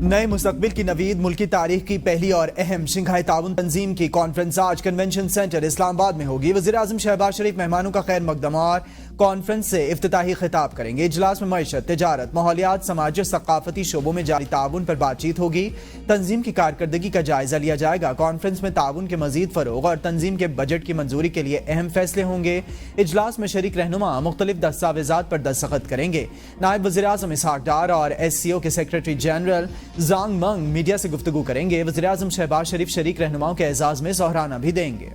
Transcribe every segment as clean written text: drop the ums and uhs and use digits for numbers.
نئے مستقبل کی نوید ملکی تاریخ کی پہلی اور اہم شنگھائی تعاون تنظیم کی کانفرنس آج کنونشن سینٹر اسلام آباد میں ہوگی۔ وزیر اعظم شہباز شریف مہمانوں کا خیر مقدم اور کانفرنس سے افتتاحی خطاب کریں گے۔ اجلاس میں معیشت، تجارت، ماحولیات، سماجی اور ثقافتی شعبوں میں جاری تعاون پر بات چیت ہوگی۔ تنظیم کی کارکردگی کا جائزہ لیا جائے گا۔ کانفرنس میں تعاون کے مزید فروغ اور تنظیم کے بجٹ کی منظوری کے لیے اہم فیصلے ہوں گے۔ اجلاس میں شریک رہنما مختلف دستاویزات پر دستخط کریں گے۔ نائب وزیر اعظم اسحاق ڈار اور SCO کے secretary general Zhang Ming media سے گفتگو کریں گے۔ وزیر اعظم شہباز شریف شریک رہنماؤں کے اعزاز میں سہرانہ بھی دیں گے۔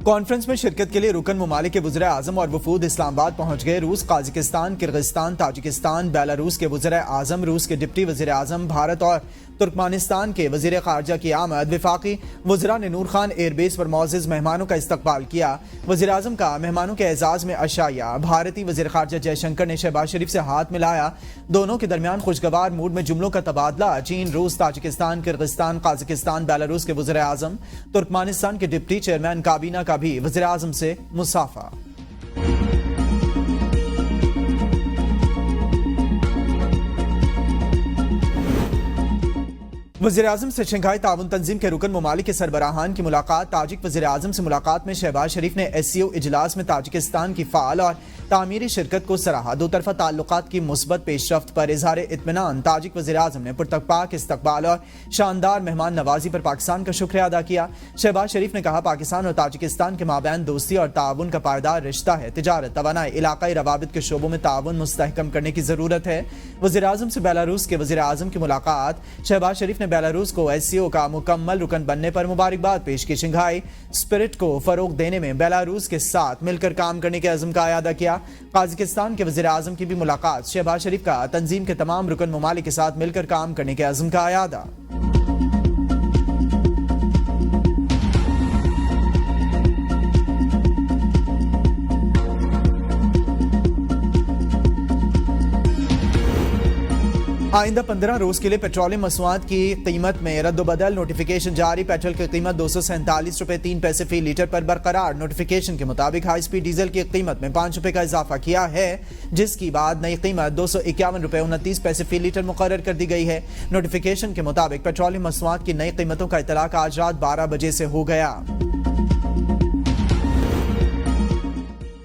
کانفرنس میں شرکت کے لیے رکن ممالک کے وزراء اعظم اور وفود اسلام آباد پہنچ گئے۔ روس، قازقستان، کرغزستان، تاجکستان، بیلاروس کے وزراء اعظم، روس کے ڈپٹی وزیر اعظم، بھارت اور ترکمانستان کے وزیر خارجہ کی آمد۔ وفاقی وزراء نے نور خان ایئر بیس پر معزز مہمانوں کا استقبال کیا۔ وزیر اعظم کا مہمانوں کے اعزاز میں عشائیہ۔ بھارتی وزیر خارجہ جے شنکر نے شہباز شریف سے ہاتھ ملایا۔ دونوں کے درمیان خوشگوار موڈ میں جملوں کا تبادلہ۔ چین، روس، تاجکستان، کرغزستان، قازقستان، بیلاروس کے وزراء اعظم، ترکمانستان کے ڈپٹی چیئرمین کابینہ کا بھی وزیر اعظم سے مصافحہ۔ وزیر اعظم سے شنگھائی تعاون تنظیم کے رکن ممالک کے سربراہان کی ملاقات۔ تاجک وزیر اعظم سے ملاقات میں شہباز شریف نے SCO اجلاس میں تاجکستان کی فعال اور تعمیری شرکت کو سراہا۔ دو طرفہ تعلقات کی مثبت پیش رفت پر اظہار اطمینان۔ تاجک وزیر اعظم نے پرتپاک استقبال اور شاندار مہمان نوازی پر پاکستان کا شکریہ ادا کیا۔ شہباز شریف نے کہا، پاکستان اور تاجکستان کے مابین دوستی اور تعاون کا پائیدار رشتہ ہے۔ تجارت، توانائی، علاقائی روابط کے شعبوں میں تعاون مستحکم کرنے کی ضرورت ہے۔ وزیر اعظم سے بیلاروس کے وزیر اعظم کی ملاقات۔ شہباز شریف نے بیلاروس کو SCO کا مکمل رکن بننے پر مبارکباد پیش کی۔ شنگھائی اسپرٹ کو فروغ دینے میں بیلاروس کے ساتھ مل کر کام کرنے کے عزم کا اعادہ کیا۔ قازقستان کے وزیر اعظم کی بھی ملاقات۔ شہباز شریف کا تنظیم کے تمام رکن ممالک کے ساتھ مل کر کام کرنے کے عزم کا اعادہ۔ آئندہ 15 روز کے لیے پیٹرولیم مصنوعات کی قیمت میں رد و بدل۔ نوٹیفیکیشن جاری۔ پیٹرول کی قیمت 247 روپے 3 پیسے فی لیٹر پر برقرار۔ نوٹیفیکیشن کے مطابق ہائی سپیڈ ڈیزل کی قیمت میں 5 روپے کا اضافہ کیا ہے، جس کی بعد نئی قیمت 251 روپے 29 پیسے فی لیٹر مقرر کر دی گئی ہے۔ نوٹیفیکیشن کے مطابق پیٹرولیم مصنوعات کی نئی قیمتوں کا اطلاق آج رات 12 بجے سے ہو گیا۔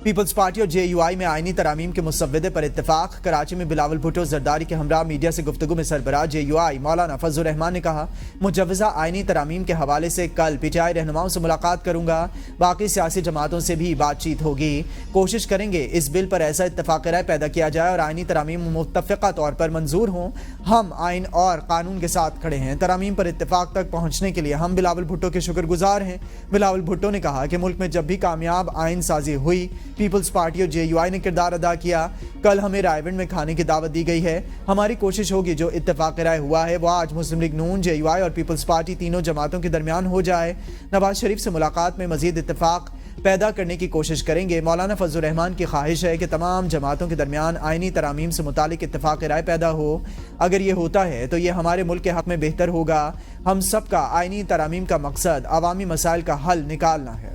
پیپلز پارٹی اور JUI میں آئینی ترامیم کے مسودے پر اتفاق۔ کراچی میں بلاول بھٹو زرداری کے ہمراہ میڈیا سے گفتگو میں سربراہ JUI مولانا فضل الرحمان نے کہا، مجوزہ آئینی ترامیم کے حوالے سے کل PTI رہنماؤں سے ملاقات کروں گا۔ باقی سیاسی جماعتوں سے بھی بات چیت ہوگی۔ کوشش کریں گے اس بل پر ایسا اتفاق رائے پیدا کیا جائے اور آئینی ترامیم متفقہ طور پر منظور ہوں۔ ہم آئین اور قانون کے ساتھ کھڑے ہیں۔ ترامیم پر اتفاق تک پہنچنے کے لیے ہم بلاول بھٹو کے شکر گزار ہیں۔ بلاول بھٹو نے کہا کہ ملک میں جب بھی کامیاب آئین سازی ہوئی، پیپلز پارٹی اور JUI نے کردار ادا کیا۔ کل ہمیں رائے ونڈ میں کھانے کی دعوت دی گئی ہے۔ ہماری کوشش ہوگی جو اتفاق رائے ہوا ہے وہ آج مسلم لیگ نون، JUI اور پیپلز پارٹی تینوں جماعتوں کے درمیان ہو جائے۔ نواز شریف سے ملاقات میں مزید اتفاق پیدا کرنے کی کوشش کریں گے۔ مولانا فضل الرحمان کی خواہش ہے کہ تمام جماعتوں کے درمیان آئینی ترامیم سے متعلق اتفاق رائے پیدا ہو۔ اگر یہ ہوتا ہے تو یہ ہمارے ملک کے حق میں بہتر ہوگا۔ ہم سب کا آئینی ترامیم کا مقصد عوامی مسائل کا حل نکالنا ہے۔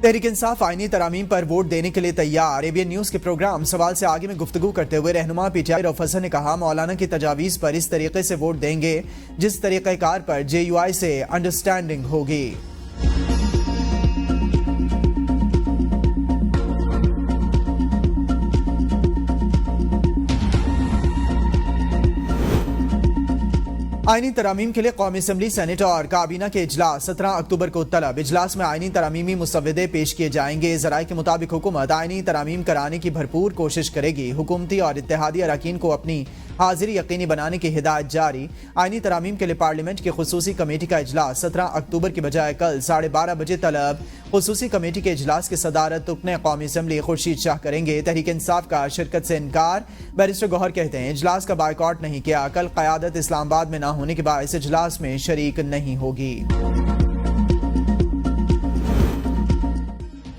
تحریک انصاف آئینی ترامیم پر ووٹ دینے کے لیے تیار۔ ABN نیوز کے پروگرام سوال سے آگے میں گفتگو کرتے ہوئے رہنما PTI رؤف حسن نے کہا، مولانا کی تجاویز پر اس طریقے سے ووٹ دیں گے جس طریقہ کار پر JUI سے انڈرسٹینڈنگ ہوگی۔ آئینی ترامیم کے لیے قومی اسمبلی، سینیٹ اور کابینہ کے اجلاس 17 اکتوبر کو طلب۔ اجلاس میں آئینی ترامیمی مسودے پیش کیے جائیں گے۔ ذرائع کے مطابق حکومت آئینی ترامیم کرانے کی بھرپور کوشش کرے گی۔ حکومتی اور اتحادی اراکین کو اپنی حاضری یقینی بنانے کی ہدایت جاری۔ آئینی ترامیم کے لیے پارلیمنٹ کی خصوصی کمیٹی کا اجلاس 17 اکتوبر کی بجائے کل 12:30 بجے طلب۔ خصوصی کمیٹی کے اجلاس کی صدارت رکن قومی اسمبلی خورشید شاہ کریں گے۔ تحریک انصاف کا شرکت سے انکار۔ بیرسٹر گوہر کہتے ہیں، اجلاس کا بائیکاٹ نہیں کیا، کل قیادت اسلام آباد میں نہ ہونے کے باعث اجلاس میں شریک نہیں ہوگی۔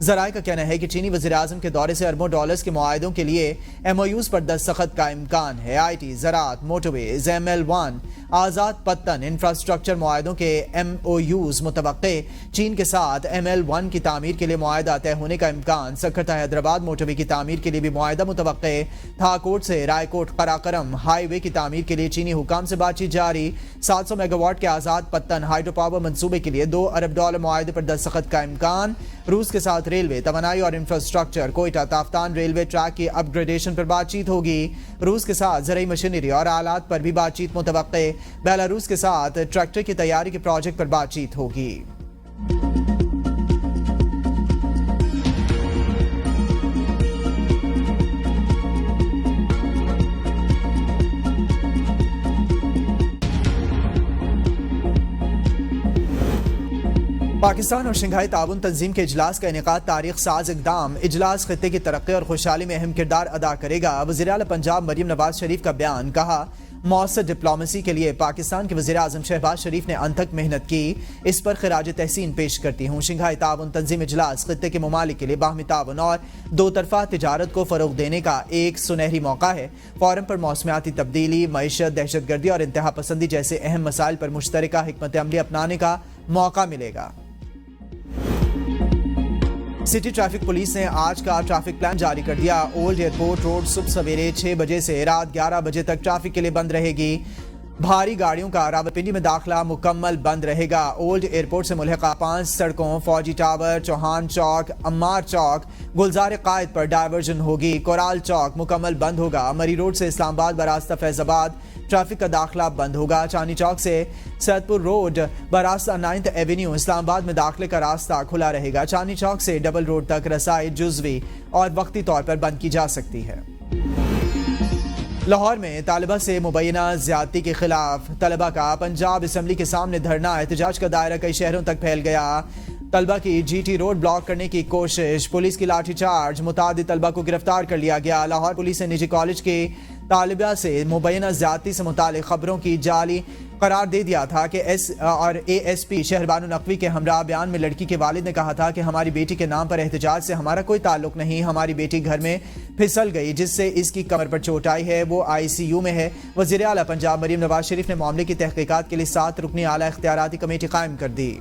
ذرائع کا کہنا ہے کہ چینی وزیر اعظم کے دورے سے اربوں ڈالرز کے معاہدوں کے لیے MOUs پر دستخط کا امکان ہے۔ IT، زراعت، موٹر ویز، ML1، آزاد پتن انفراسٹرکچر معاہدوں کے MOUs متوقع۔ چین کے ساتھ ML1 کی تعمیر کے لیے معاہدہ طے ہونے کا امکان۔ سکرتا حیدرآباد موٹر وے کی تعمیر کے لیے بھی معاہدہ متوقع۔ تھاکوٹ سے رائے کوٹ قراقرم ہائی وے کی تعمیر کے لیے چینی حکام سے بات چیت جاری۔ 700 میگا واٹ کے آزاد پتن ہائیڈرو پاور منصوبے کے لیے $2 ارب معاہدے پر دستخط کا امکان۔ روس کے ساتھ ریلوے، توانائی اور infrastructure, Quetta Taftan railway track کی اپ گریڈیشن پر بات چیت ہوگی۔ روس کے ساتھ زرعی مشینری اور آلات پر بھی بات چیت متوقع۔ بیلاروس کے ساتھ ٹریکٹر کی تیاری کے پروجیکٹ پر بات چیت ہوگی۔ پاکستان اور شنگھائی تعاون تنظیم کے اجلاس کا انعقاد تاریخ ساز اقدام۔ اجلاس خطے کی ترقی اور خوشحالی میں اہم کردار ادا کرے گا۔ وزیر اعلیٰ پنجاب مریم نواز شریف کا بیان، کہا مؤثر ڈپلومیسی کے لیے پاکستان کے وزیر اعظم شہباز شریف نے انتھک محنت کی، اس پر خراج تحسین پیش کرتی ہوں۔ شنگھائی تعاون تنظیم اجلاس خطے کے ممالک کے لیے باہمی تعاون اور دو طرفہ تجارت کو فروغ دینے کا ایک سنہری موقع ہے۔ فورم پر موسمیاتی تبدیلی، معیشت، دہشت گردی اور انتہا پسندی جیسے اہم مسائل پر مشترکہ حکمت عملی اپنانے کا موقع ملے گا۔ سٹی ٹریفک پولیس نے آج کا ٹریفک پلان جاری کر دیا۔ اولڈ ایئرپورٹ روڈ صبح سویرے 6 بجے سے رات 11 بجے تک ٹریفک کے لیے بند رہے گی۔ بھاری گاڑیوں کا راولپنڈی میں داخلہ مکمل بند رہے گا۔ اولڈ ایئرپورٹ سے ملحقہ 5 سڑکوں فوجی ٹاور، چوہان چوک، عمار چوک، گلزار قائد پر ڈائیورژن ہوگی۔ کورال چوک مکمل بند ہوگا۔ مری روڈ سے اسلام آباد براستہ فیض آباد ٹریفک کا داخلہ بند ہوگا۔ چاندنی چوک سے سیدپور روڈ براستہ 9th ایونیو اسلام آباد میں داخلے کا راستہ کھلا رہے گا۔ چاندنی چوک سے ڈبل روڈ تک رسائی جزوی اور وقتی طور پر بند کی جا سکتی ہے۔ لاہور میں طالبہ سے مبینہ زیادتی کے خلاف طلبہ کا پنجاب اسمبلی کے سامنے دھرنا، احتجاج کا دائرہ کئی شہروں تک پھیل گیا۔ طلبہ کی GT روڈ بلاک کرنے کی کوشش، پولیس کی لاٹھی چارج، متعدد طلبہ کو گرفتار کر لیا گیا۔ لاہور پولیس نے نجی کالج کے طالبہ سے مبینہ زیادتی سے متعلق خبروں کی جعلی قرار دے دیا تھا کہ ASP شہربانو نقوی کے ہمراہ بیان میں لڑکی کے والد نے کہا تھا کہ ہماری بیٹی کے نام پر احتجاج سے ہمارا کوئی تعلق نہیں، ہماری بیٹی گھر میں پھسل گئی جس سے اس کی کمر پر چوٹ آئی ہے، وہ ICU میں ہے۔ وزیر اعلیٰ پنجاب مریم نواز شریف نے معاملے کی تحقیقات کے لیے 7 رکنی اعلیٰ اختیاراتی کمیٹی قائم کر دی۔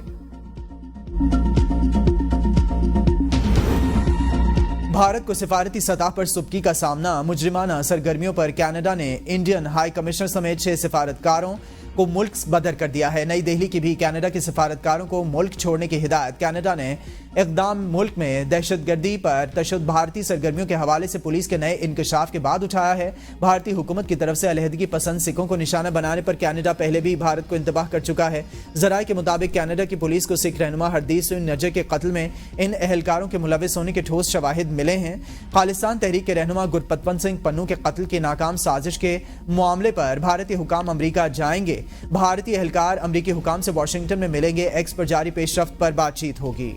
بھارت کو سفارتی سطح پر سبکی کا سامنا، مجرمانہ سرگرمیوں پر کینیڈا نے انڈین ہائی کمشنر سمیت 6 سفارتکاروں کو ملک بدر کر دیا ہے۔ نئی دہلی کی بھی کینیڈا کے سفارتکاروں کو ملک چھوڑنے کی ہدایت۔ کینیڈا نے اقدام ملک میں دہشت گردی پر تشدد بھارتی سرگرمیوں کے حوالے سے پولیس کے نئے انکشاف کے بعد اٹھایا ہے۔ بھارتی حکومت کی طرف سے علیحدگی پسند سکھوں کو نشانہ بنانے پر کینیڈا پہلے بھی بھارت کو انتباہ کر چکا ہے۔ ذرائع کے مطابق کینیڈا کی پولیس کو سکھ رہنما ہردیپ سنگھ نجر کے قتل میں ان اہلکاروں کے ملوث ہونے کے ٹھوس شواہد ملے ہیں۔ خالصتان تحریک کے رہنما گرپتونت سنگھ پنو کے قتل کی ناکام سازش کے معاملے پر بھارتی حکام امریکہ جائیں گے۔ بھارتی اہلکار امریکی حکام سے واشنگٹن میں ملیں گے۔ ایکس پر جاری پیش رفت پر بات چیت ہوگی۔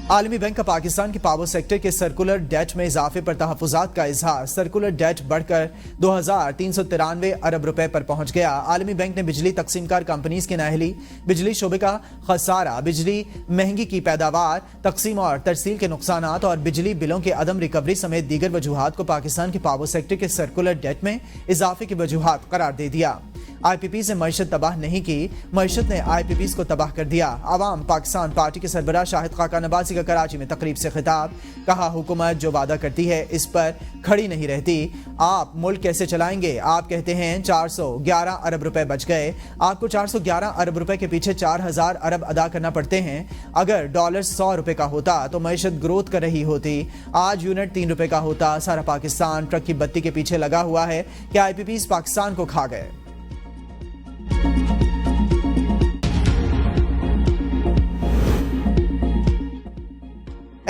عالمی بینک کا پاکستان کے پاور سیکٹر کے سرکولر ڈیٹ میں اضافے پر تحفظات کا اظہار۔ سرکولر ڈیٹ بڑھ کر 2393 ارب روپے پر پہنچ گیا۔ عالمی بینک نے بجلی تقسیم کار کمپنیز کے نااہلی، بجلی شعبے کا خسارہ، بجلی مہنگی کی پیداوار، تقسیم اور ترسیل کے نقصانات اور بجلی بلوں کے عدم ریکوری سمیت دیگر وجوہات کو پاکستان کے پاور سیکٹر کے سرکولر ڈیٹ میں اضافے کی وجوہات قرار دے دیا۔ IPPs نے معیشت تباہ نہیں کی، معیشت نے IPPs کو تباہ کر دیا۔ عوام پاکستان پارٹی کے سربراہ شاہد خاقان نباسی کا کراچی میں تقریب سے خطاب، کہا حکومت جو وعدہ کرتی ہے اس پر کھڑی نہیں رہتی۔ آپ ملک کیسے چلائیں گے؟ آپ کہتے ہیں 411 ارب روپے بچ گئے، آپ کو 411 ارب روپے کے پیچھے 4000 ارب ادا کرنا پڑتے ہیں۔ اگر ڈالر 100 روپے کا ہوتا تو معیشت گروتھ کر رہی ہوتی، آج یونٹ 3 روپے کا ہوتا۔ سارا پاکستان ٹرک کی بتی کے پیچھے لگا ہوا ہے کہ IPPs پاکستان کو کھا گئے۔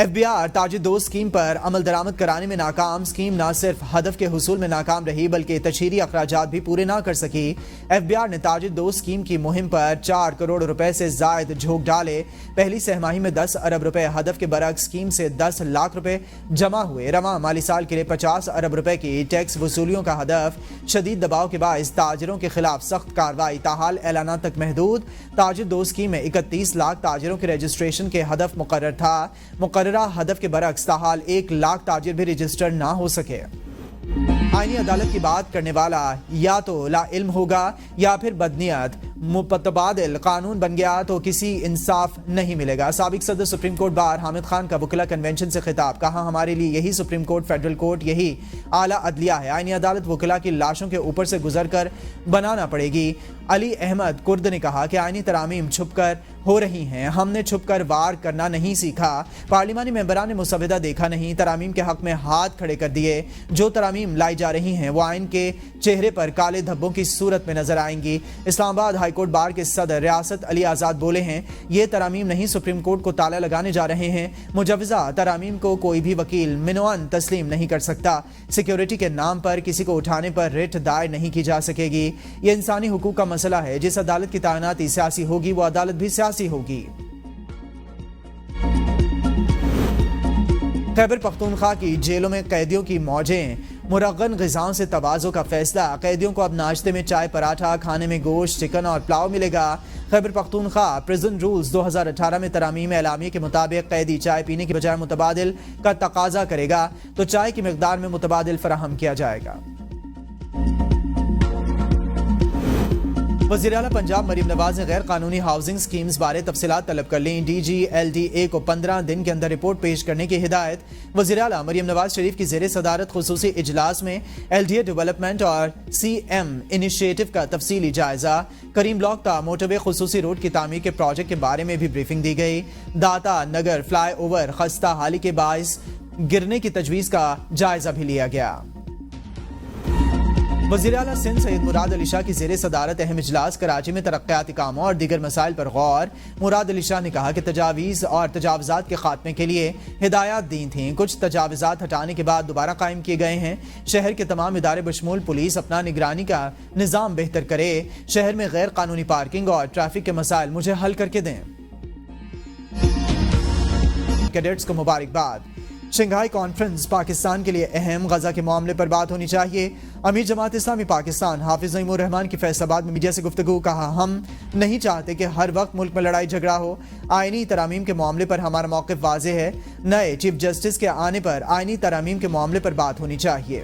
FBR تاج دوست اسکیم پر عمل درآمد کرانے میں ناکام. اسکیم نہ صرف ہدف کے حصول میں ناکام رہی بلکہ تشہیری اخراجات بھی پورے نہ کر سکی. FBR نے تاج دوست اسکیم کی مہم پر 4 کروڑ روپے سے زائد جھونک ڈالے. پہلی سہ ماہی میں 10 ارب روپے ہدف کے برعکس اسکیم سے 10 لاکھ روپے جمع ہوئے. رواں مالی سال کے لیے 50 ارب روپے کی ٹیکس وصولیوں کا ہدف. شدید دباؤ کے باعث تاجروں کے خلاف سخت کارروائی تاحال اعلانات تک محدود. تاج دوست اسکیم میں 31 لاکھ تاجروں کے رجسٹریشن کے ہدف مقرر تھا. مقررہ ہدف کے برعکس تاحال 1 لاکھ تاجر بھی رجسٹر نہ ہو سکے. آئینی عدالت کی بات کرنے والا یا تو لا علم ہوگا یا پھر بدنیت. متبادل قانون بن گیا تو کسی انصاف نہیں ملے گا. سابق صدر supreme court bar Hamid Khan کا وکلا کنونشن سے خطاب. کہا ہمارے لیے یہی سپریم کورٹ، فیڈرل کورٹ، یہی اعلیٰ عدلیہ ہے. آئینی عدالت وکلا کی لاشوں کے اوپر سے گزر کر بنانا پڑے گی. علی احمد کرد نے کہا کہ آئینی ترامیم چھپ کر ہو رہی ہیں. ہم نے چھپ کر وار کرنا نہیں سیکھا. پارلیمانی ممبران نے مسودہ دیکھا نہیں، ترامیم کے حق میں ہاتھ کھڑے کر دیے. جو ترامیم لائی جا رہی ہیں وہ آئین کے چہرے پر کالے دھبوں کی صورت میں نظر آئیں گی. اسلام آباد ہائی کورٹ بار کے صدر ریاست علی آزاد بولے ہیں یہ ترامیم نہیں سپریم کورٹ کو تالا لگانے جا رہے ہیں. مجوزہ ترامیم کو کوئی بھی وکیل منوان تسلیم نہیں کر سکتا. سیکیورٹی کے نام پر کسی کو اٹھانے پر ریٹ دائر نہیں کی جا سکے گی. یہ انسانی حقوق کا مسئلہ ہے. جس عدالت کی تعیناتی سیاسی ہوگی وہ عدالت بھی سیاسی ہوگی. خیبر پختونخوا کی جیلوں میں قیدیوں کی موجیں. مرغن غذاؤں سے توازن کا فیصلہ. قیدیوں کو اب ناشتے میں چائے پراٹھا، کھانے میں گوشت، چکن اور پلاؤ ملے گا. خیبر پختونخوا پریزن رولز 2018 میں ترامیم اعلامیہ کے مطابق قیدی چائے پینے کی بجائے متبادل کا تقاضا کرے گا تو چائے کی مقدار میں متبادل فراہم کیا جائے گا. وزیراعلیٰ پنجاب مریم نواز نے غیر قانونی ہاؤسنگ سکیمز بارے تفصیلات طلب کر لیں. DGLDA کو 15 دن کے اندر رپورٹ پیش کرنے کی ہدایت. وزیراعلیٰ مریم نواز شریف کی زیر صدارت خصوصی اجلاس میں LDA ڈیولپمنٹ اور CM انیشیٹو کا تفصیلی جائزہ. کریم بلاک تا موٹر وے خصوصی روڈ کی تعمیر کے پروجیکٹ کے بارے میں بھی بریفنگ دی گئی. داتا نگر فلائی اوور خستہ حالی کے باعث گرنے کی تجویز کا جائزہ بھی لیا گیا. وزیراعلیٰ سندھ سید مراد علی شاہ کی زیر صدارت اہم اجلاس. کراچی میں ترقیاتی کاموں اور دیگر مسائل پر غور. مراد علی شاہ نے کہا کہ تجاویز اور تجاوزات کے خاتمے کے لیے ہدایات دی تھیں. کچھ تجاوزات ہٹانے کے بعد دوبارہ قائم کیے گئے ہیں. شہر کے تمام ادارے بشمول پولیس اپنا نگرانی کا نظام بہتر کرے. شہر میں غیر قانونی پارکنگ اور ٹریفک کے مسائل مجھے حل کر کے دیں. کیڈٹس کو مبارکباد. شنگھائی کانفرنس پاکستان کے لیے اہم. غزہ کے معاملے پر بات ہونی چاہیے. امیر جماعت اسلامی پاکستان حافظ نعیم الرحمان کی فیصل آباد میں میڈیا سے گفتگو. کہا ہم نہیں چاہتے کہ ہر وقت ملک میں لڑائی جھگڑا ہو. آئینی ترامیم کے معاملے پر ہمارا موقف واضح ہے. نئے چیف جسٹس کے آنے پر آئینی ترامیم کے معاملے پر بات ہونی چاہیے.